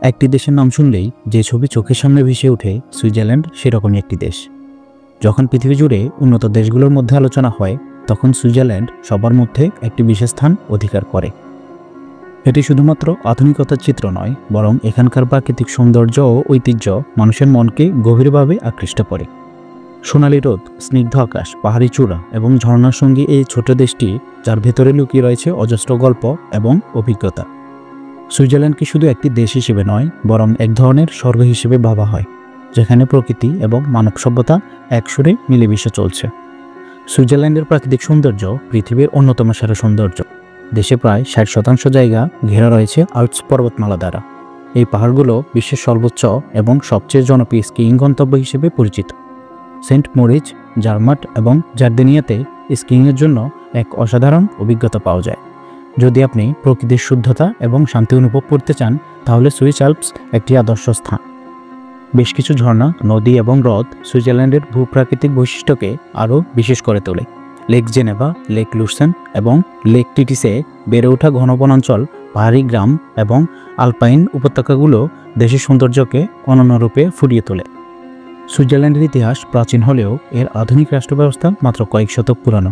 একটি দেশের নাম শুনলেই যে ছবি চোখের সামনে ভেসে ওঠে সুইজারল্যান্ড সেরকমই একটি দেশ। যখন পৃথিবী জুড়ে উন্নত দেশগুলোর মধ্যে আলোচনা হয় তখন সুইজারল্যান্ড সবার মধ্যে একটি বিশেষ স্থান অধিকার করে। এটি শুধুমাত্র আধুনিকতার চিত্র নয়, বরং এখানকার প্রাকৃতিক সৌন্দর্য ও ঐতিহ্য মানুষের মনকে গভীরভাবে আকৃষ্ট করে। সোনালী রোদ, স্নিগ্ধ আকাশ, পাহাড়ি চূড়া এবং ঝর্ণার সঙ্গে এই ছোট দেশটি, যার ভেতরে লুকিয়ে রয়েছে অজস্র গল্প এবং অভিজ্ঞতা। সুইজারল্যান্ডকে শুধু একটি দেশ হিসেবে নয়, বরং এক ধরনের স্বর্গ হিসেবে ভাবা হয়, যেখানে প্রকৃতি এবং মানব সভ্যতা একসুরে মিলেমিশে চলছে। সুইজারল্যান্ডের প্রাকৃতিক সৌন্দর্য পৃথিবীর অন্যতম সেরা সৌন্দর্য। দেশে প্রায় 60% জায়গা ঘেরা রয়েছে আল্পস পর্বতমালা দ্বারা। এই পাহাড়গুলো বিশ্বের সর্বোচ্চ এবং সবচেয়ে জনপ্রিয় স্কিইং গন্তব্য হিসেবে পরিচিত। সেন্ট মোরিচ, জারমাট এবং জার্ডেনিয়াতে স্কিইংয়ের জন্য এক অসাধারণ অভিজ্ঞতা পাওয়া যায়। যদি আপনি প্রকৃতির শুদ্ধতা এবং শান্তি অনুভব করতে চান, তাহলে সুইস আল্পস একটি আদর্শ স্থান। বেশ কিছু ঝর্ণা, নদী এবং হ্রদ সুইজারল্যান্ডের ভূপ্রাকৃতিক বৈশিষ্ট্যকে আরও বিশেষ করে তোলে। লেক জেনেভা, লেক লুসেন এবং লেক টিটিসে বেড়ে ওঠা ঘন বনাঞ্চল, পাহাড়ি গ্রাম এবং আলপাইন উপত্যকাগুলো দেশের সৌন্দর্যকে অনন্যরূপে ফুটিয়ে তোলে। সুইজারল্যান্ডের ইতিহাস প্রাচীন হলেও এর আধুনিক রাষ্ট্র ব্যবস্থা মাত্র কয়েক শতক পুরানো।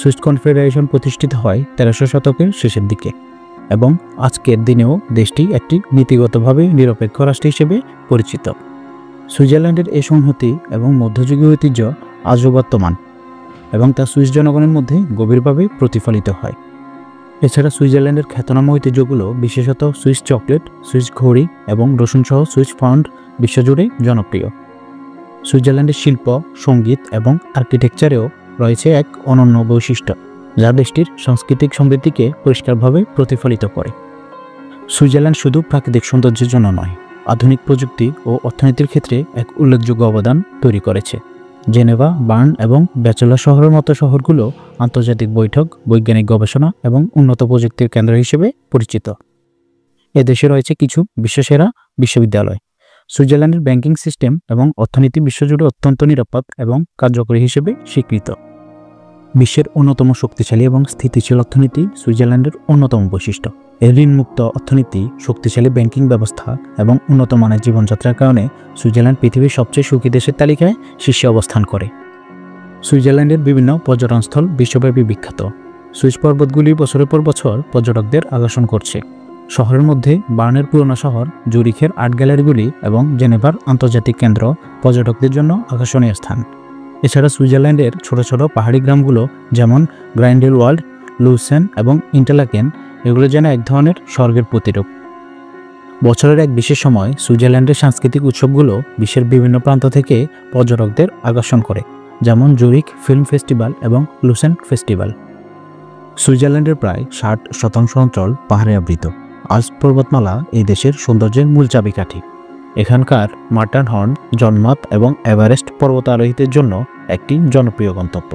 সুইস কনফেডারেশন প্রতিষ্ঠিত হয় 1300 শতকের শেষের দিকে এবং আজকের দিনেও দেশটি একটি নীতিগতভাবে নিরপেক্ষ রাষ্ট্র হিসেবে পরিচিত। সুইজারল্যান্ডের এই সংহতি এবং মধ্যযুগীয় ঐতিহ্য আজও বর্তমান এবং তা সুইস জনগণের মধ্যে গভীরভাবে প্রতিফলিত হয়। এছাড়া সুইজারল্যান্ডের খ্যাতনামা ঐতিহ্যগুলো, বিশেষত সুইস চকলেট, সুইস ঘড়ি এবং রসুনসহ সুইস ফাউন্ড বিশ্বজুড়ে জনপ্রিয়। সুইজারল্যান্ডের শিল্প, সঙ্গীত এবং আর্কিটেকচারেও রয়েছে এক অনন্য বৈশিষ্ট্য, যা দেশটির সাংস্কৃতিক সমৃদ্ধিকে পরিষ্কারভাবে প্রতিফলিত করে। সুইজারল্যান্ড শুধু প্রাকৃতিক সৌন্দর্যের জন্য নয়, আধুনিক প্রযুক্তি ও অর্থনীতির ক্ষেত্রে এক উল্লেখযোগ্য অবদান তৈরি করেছে। জেনেভা, বার্ন এবং ব্যাচেলর শহরের মতো শহরগুলো আন্তর্জাতিক বৈঠক, বৈজ্ঞানিক গবেষণা এবং উন্নত প্রযুক্তির কেন্দ্র হিসেবে পরিচিত। এদেশে রয়েছে কিছু বিশ্বসেরা বিশ্ববিদ্যালয়। সুইজারল্যান্ডের ব্যাংকিং সিস্টেম এবং অর্থনীতি বিশ্বজুড়ে অত্যন্ত নিরাপদ এবং কার্যকরী হিসেবে স্বীকৃত। বিশ্বের অন্যতম শক্তিশালী এবং স্থিতিশীল অর্থনীতি সুইজারল্যান্ডের অন্যতম বৈশিষ্ট্য। এর ঋণমুক্ত অর্থনীতি, শক্তিশালী ব্যাংকিং ব্যবস্থা এবং উন্নত মানের জীবনযাত্রার কারণে সুইজারল্যান্ড পৃথিবীর সবচেয়ে সুখী দেশের তালিকায় শীর্ষে অবস্থান করে। সুইজারল্যান্ডের বিভিন্ন পর্যটনস্থল বিশ্বব্যাপী বিখ্যাত। সুইস পর্বতগুলি বছরের পর বছর পর্যটকদের আকর্ষণ করছে। শহরের মধ্যে বার্নের পুরোনো শহর, জুরিখের আর্ট গ্যালারিগুলি এবং জেনেভার আন্তর্জাতিক কেন্দ্র পর্যটকদের জন্য আকর্ষণীয় স্থান। এছাড়া সুইজারল্যান্ডের ছোট ছোট পাহাড়ি গ্রামগুলো, যেমন গ্রাইন্ডেলওয়াল্ড, লুসেন এবং ইন্টারলাকেন, এগুলো যেন এক ধরনের স্বর্গের প্রতিরূপ। বছরের এক বিশেষ সময় সুইজারল্যান্ডের সাংস্কৃতিক উৎসবগুলো বিশ্বের বিভিন্ন প্রান্ত থেকে পর্যটকদের আকর্ষণ করে, যেমন জুরিখ ফিল্ম ফেস্টিভ্যাল এবং লুসেন ফেস্টিভ্যাল। সুইজারল্যান্ডের প্রায় 60% অঞ্চল পাহাড়ে আবৃত। আল্পস পর্বতমালা এই দেশের সৌন্দর্যের মূল চাবিকাঠি। এখানকার মাটারহর্ন, জনমাত এবং এভারেস্ট পর্বত আরোহীদের জন্য একটি জনপ্রিয় গন্তব্য।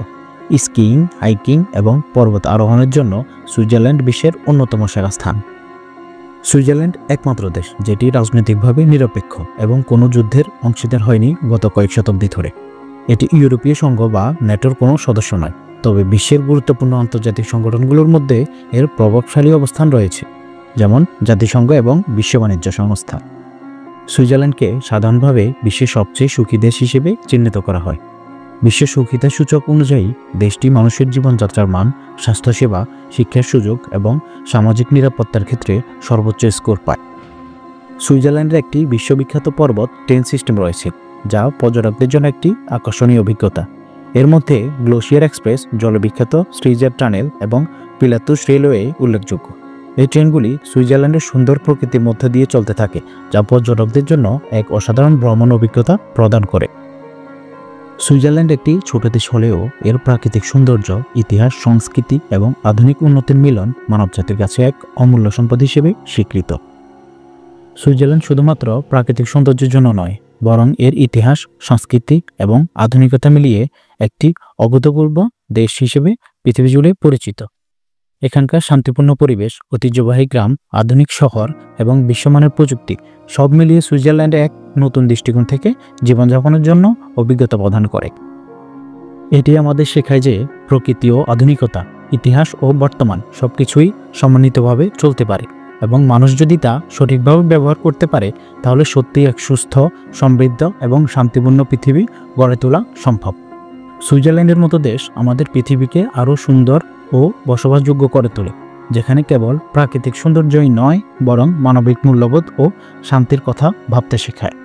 স্কিইং, হাইকিং এবং পর্বত আরোহণের জন্য সুইজারল্যান্ড বিশ্বের অন্যতম সেরা স্থান। সুইজারল্যান্ড একমাত্র দেশ যেটি রাজনৈতিকভাবে নিরপেক্ষ এবং কোনো যুদ্ধের অংশীদার হয়নি গত কয়েক শতাব্দী ধরে। এটি ইউরোপীয় সংঘ বা ন্যাটোর কোনো সদস্য নয়, তবে বিশ্বের গুরুত্বপূর্ণ আন্তর্জাতিক সংগঠনগুলোর মধ্যে এর প্রভাবশালী অবস্থান রয়েছে, যেমন জাতিসংঘ এবং বিশ্ব বাণিজ্য সংস্থা। সুইজারল্যান্ডকে সাধারণভাবে বিশ্বের সবচেয়ে সুখী দেশ হিসেবে চিহ্নিত করা হয়। বিশ্ব সুখিতা সূচক অনুযায়ী দেশটি মানুষের জীবনযাত্রার মান, স্বাস্থ্যসেবা, শিক্ষার সুযোগ এবং সামাজিক নিরাপত্তার ক্ষেত্রে সর্বোচ্চ স্কোর পায়। সুইজারল্যান্ডের একটি বিশ্ববিখ্যাত পর্বত ট্রেন সিস্টেম রয়েছে, যা পর্যটকদের জন্য একটি আকর্ষণীয় অভিজ্ঞতা। এর মধ্যে গ্লোসিয়ার এক্সপ্রেস, জলবিখ্যাত স্ট্রিজার টানেল এবং পিলাতুস রেলওয়ে উল্লেখযোগ্য। এই ট্রেনগুলি সুইজারল্যান্ডের সুন্দর প্রকৃতির মধ্যে দিয়ে চলতে থাকে, যা পর্যটকদের জন্য এক অসাধারণ ভ্রমণ অভিজ্ঞতা প্রদান করে। সুইজারল্যান্ড একটি ছোট দেশ হলেও এর প্রাকৃতিক সৌন্দর্য, ইতিহাস, সংস্কৃতি এবং আধুনিক উন্নতির মিলন মানবজাতির কাছে এক অমূল্য সম্পদ হিসেবে স্বীকৃত। সুইজারল্যান্ড শুধুমাত্র প্রাকৃতিক সৌন্দর্যের জন্য নয়, বরং এর ইতিহাস, সংস্কৃতি এবং আধুনিকতা মিলিয়ে একটি অভূতপূর্ব দেশ হিসেবে পৃথিবী জুড়ে পরিচিত। এখানকার শান্তিপূর্ণ পরিবেশ, ঐতিহ্যবাহী গ্রাম, আধুনিক শহর এবং বিশ্বমানের প্রযুক্তি সব মিলিয়ে সুইজারল্যান্ডে এক নতুন দৃষ্টিকোণ থেকে জীবনযাপনের জন্য অভিজ্ঞতা প্রদান করে। এটি আমাদের শেখায় যে প্রকৃতি ও আধুনিকতা, ইতিহাস ও বর্তমান সবকিছুই সমন্বিতভাবে চলতে পারে এবং মানুষ যদি তা সঠিকভাবে ব্যবহার করতে পারে তাহলে সত্যিই এক সুস্থ, সমৃদ্ধ এবং শান্তিপূর্ণ পৃথিবী গড়ে তোলা সম্ভব। সুইজারল্যান্ডের মতো দেশ আমাদের পৃথিবীকে আরও সুন্দর ও বসবাসযোগ্য করে তোলে, যেখানে কেবল প্রাকৃতিক সৌন্দর্যই নয় বরং মানবিক মূল্যবোধ ও শান্তির কথা ভাবতে শেখায়।